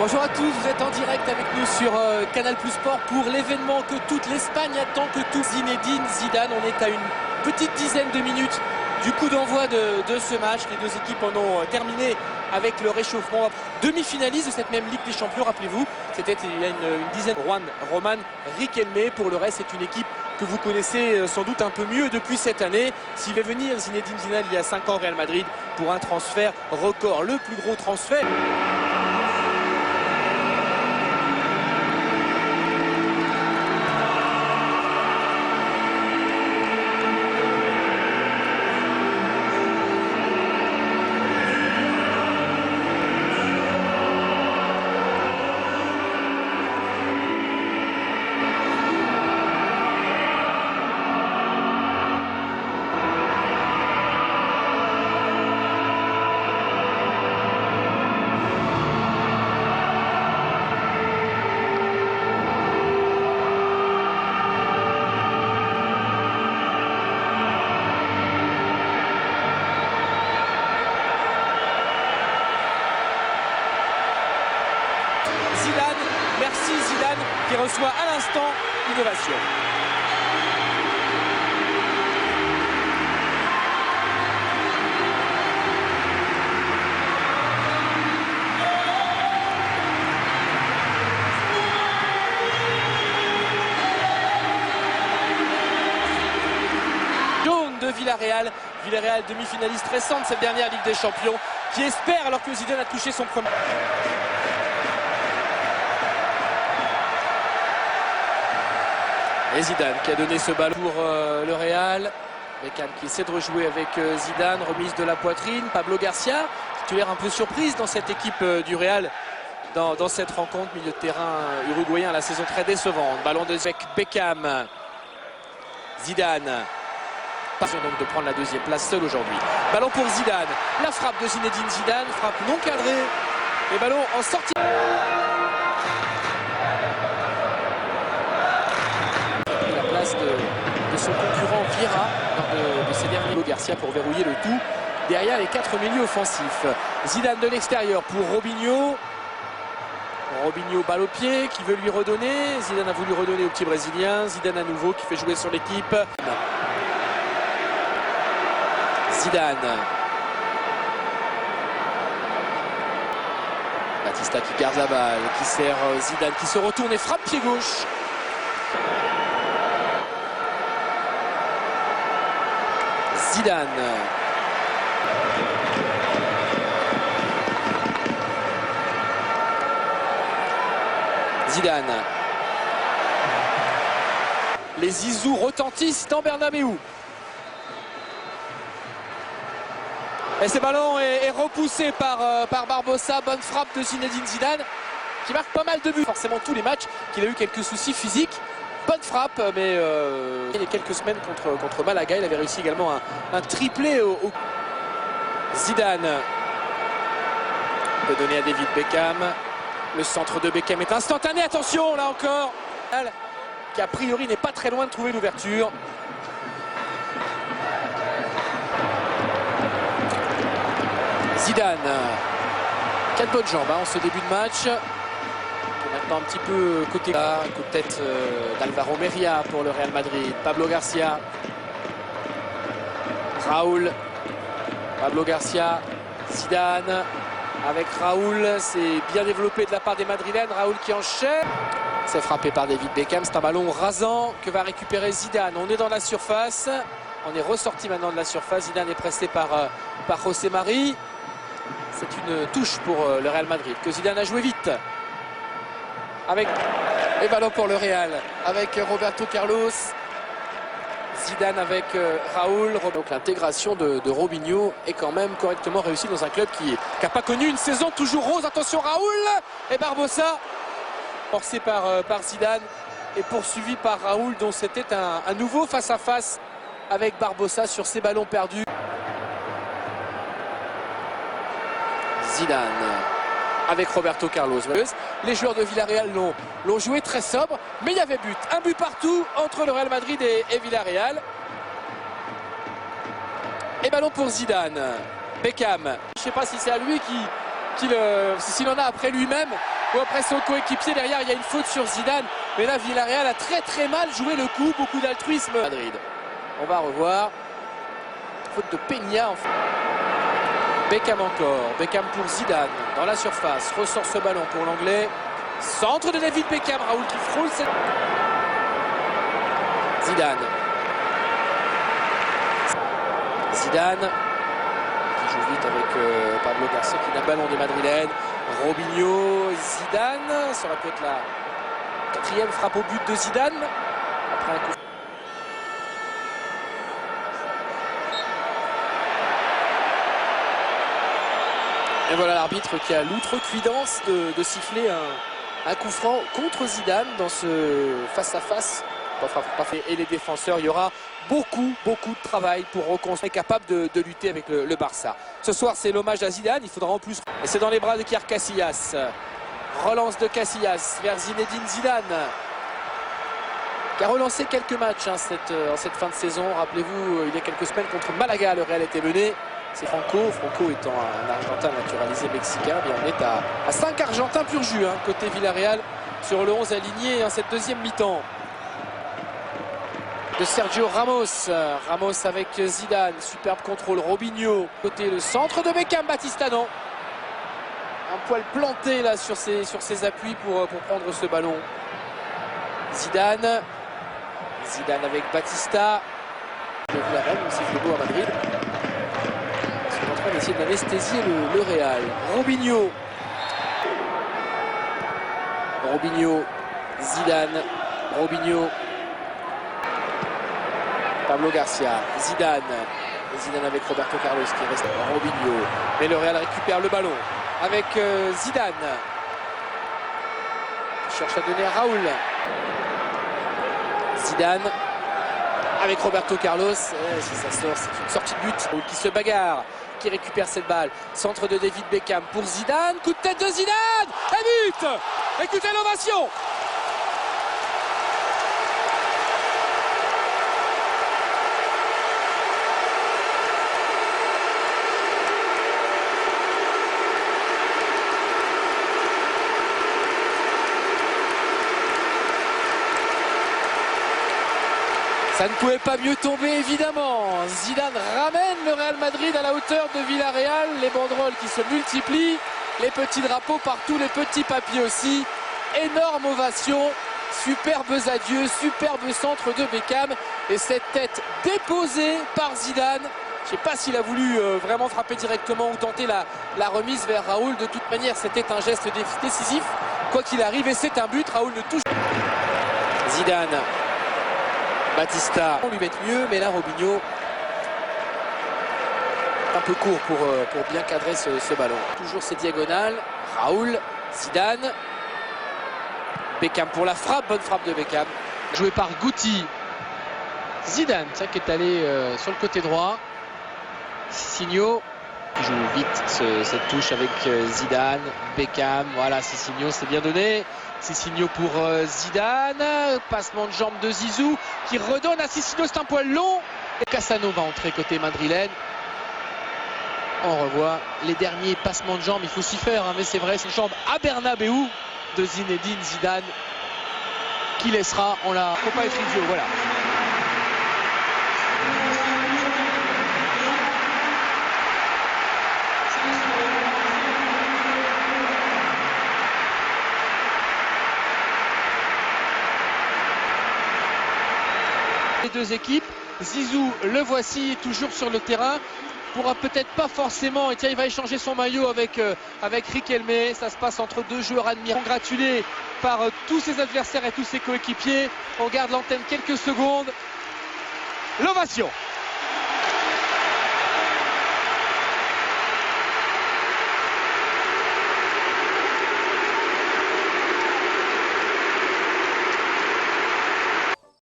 Bonjour à tous, vous êtes en direct avec nous sur Canal Plus Sport pour l'événement que toute l'Espagne attend, que tout Zinedine Zidane. On est à une petite dizaine de minutes du coup d'envoi de ce match. Les deux équipes en ont terminé avec le réchauffement. Demi-finaliste de cette même Ligue des Champions, rappelez-vous, c'était il y a une dizaine. Roman Riquelme, pour le reste, c'est une équipe que vous connaissez sans doute un peu mieux depuis cette année. S'il va venir Zinedine Zidane il y a 5 ans au Real Madrid pour un transfert record, le plus gros transfert. Zidane, merci Zidane qui reçoit à l'instant une ovation. Jaune de Villarreal, demi-finaliste récente de cette dernière Ligue des Champions, qui espère alors que Zidane a touché son premier. Et Zidane qui a donné ce ballon pour le Real. Beckham qui essaie de rejouer avec Zidane, remise de la poitrine. Pablo Garcia, titulaire un peu surprise dans cette équipe du Real, dans cette rencontre. Milieu de terrain uruguayen, la saison très décevante. Ballon de Beckham. Zidane. Donc de prendre la deuxième place seul aujourd'hui. Ballon pour Zidane. La frappe de Zinedine Zidane, frappe non cadrée. Et ballon en sortie. De son concurrent Vieira de ces derniers. Garcia pour verrouiller le tout derrière les 4 milieux offensifs. Zidane de l'extérieur pour Robinho. Robinho balle au pied qui veut lui redonner. Zidane a voulu redonner au petit Brésilien. Zidane à nouveau qui fait jouer son équipe. Zidane. Batista qui garde la balle, qui sert Zidane qui se retourne et frappe pied gauche. Zidane. Zidane. Les Zizou retentissent dans Bernabéu. Et ce ballon est repoussé par Barbosa. Bonne frappe de Zinedine Zidane qui marque pas mal de buts. Forcément tous les matchs qu'il a eu quelques soucis physiques. Bonne frappe, mais il y a quelques semaines contre Malaga, il avait réussi également un triplé Zidane peut donner à David Beckham. Le centre de Beckham est instantané. Attention, là encore, qui a priori n'est pas très loin de trouver l'ouverture. Zidane. Quelle bonne jambe en ce début de match. Maintenant un petit peu côté coup de tête d'Alvaro Meria pour le Real Madrid. Pablo Garcia. Raúl. Pablo Garcia. Zidane avec Raúl. C'est bien développé de la part des Madrilènes. Raúl qui enchaîne. C'est frappé par David Beckham. C'est un ballon rasant que va récupérer Zidane. On est dans la surface. On est ressorti maintenant de la surface. Zidane est pressé par José Mari. C'est une touche pour le Real Madrid que Zidane a joué vite. Et ballon pour le Real avec Roberto Carlos. Zidane avec Raúl. Donc l'intégration de Robinho est quand même correctement réussie dans un club qui n'a pas connu une saison toujours rose. Attention Raúl et Barbosa. Forcé par Zidane et poursuivi par Raúl, dont c'était un nouveau face-à-face avec Barbosa sur ces ballons perdus. Zidane avec Roberto Carlos. Les joueurs de Villarreal l'ont joué très sobre, mais il y avait but. Un but partout entre le Real Madrid et Villarreal. Et ballon pour Zidane. Beckham. Je ne sais pas si c'est à lui s'il en a après lui-même. ou après son coéquipier. Derrière, il y a une faute sur Zidane. Mais là, Villarreal a très mal joué le coup. Beaucoup d'altruisme. Madrid. On va revoir. Faute de Peña. Beckham encore. Beckham pour Zidane. Dans la surface. Ressort ce ballon pour l'anglais. Centre de David Beckham. Raoul qui frôle cette... Zidane. Zidane. Qui joue vite avec Pablo Garcia qui n'a ballon des Madrilènes. Robinho. Zidane. Ça aurait pu être la quatrième frappe au but de Zidane. Après un coup. Et voilà l'arbitre qui a l'outrecuidance de siffler un coup franc contre Zidane dans ce face-à-face. Et les défenseurs, il y aura beaucoup de travail pour reconstruire, capable de lutter avec le Barça. Ce soir, c'est l'hommage à Zidane. Il faudra en plus... Et c'est dans les bras de Iker Casillas. Relance de Casillas vers Zinedine Zidane, qui a relancé quelques matchs en cette fin de saison. Rappelez-vous, il y a quelques semaines contre Malaga, le Real était mené. C'est Franco étant un Argentin naturalisé mexicain. Bien, on est à 5 Argentins pur jus, côté Villarreal, sur le 11 aligné en cette deuxième mi-temps. De Sergio Ramos. Ramos avec Zidane. Superbe contrôle. Robinho. Côté le centre de Beckham. Batista, non. Un poil planté là sur ses appuis pour prendre ce ballon. Zidane. Zidane avec Batista. Le Villarreal, c'est le beau à Madrid. On va essayer d'anesthésier le Real. Robinho. Robinho. Zidane. Robinho. Pablo Garcia. Zidane. Zidane avec Roberto Carlos qui reste. Robinho. Mais le Real récupère le ballon avec Zidane. Il cherche à donner à Raoul. Zidane. Avec Roberto Carlos. Si ça sort, c'est une sortie de but. Raoul qui se bagarre. Qui récupère cette balle. Centre de David Beckham pour Zidane. Coup de tête de Zidane. Et but. Écoutez l'ovation. Ça ne pouvait pas mieux tomber, évidemment. Zidane ramène le Real Madrid à la hauteur de Villarreal. Les banderoles qui se multiplient, les petits drapeaux partout, les petits papiers aussi. Énorme ovation, superbes adieux, superbe centre de Beckham. Et cette tête déposée par Zidane. Je ne sais pas s'il a voulu vraiment frapper directement ou tenter la remise vers Raoul. De toute manière, c'était un geste décisif. Quoi qu'il arrive, et c'est un but. Raoul ne touche pas. Zidane. Batista, on lui met mieux, mais là Robinho un peu court pour bien cadrer ce ballon. Toujours ces diagonales. Raoul, Zidane, Beckham pour la frappe, bonne frappe de Beckham. Joué par Guti. Zidane, ça qui est allé sur le côté droit. Cicinho qui joue vite cette touche avec Zidane, Beckham. Voilà, Cicinho, c'est bien donné. Cicinho pour Zidane, passement de jambe de Zizou qui redonne à Cicinho, c'est un poil long. Et Cassano va entrer côté madrilène. On revoit les derniers passements de jambes, il faut s'y faire, mais c'est vrai, c'est une jambe à Bernabeu de Zinedine Zidane qui laissera, faut pas être idiot, voilà. Les deux équipes, Zizou, le voici, toujours sur le terrain, pourra peut-être pas forcément, et tiens, il va échanger son maillot avec Riquelme. Ça se passe entre deux joueurs admirés, congratulés par tous ses adversaires et tous ses coéquipiers. On garde l'antenne quelques secondes. L'ovation.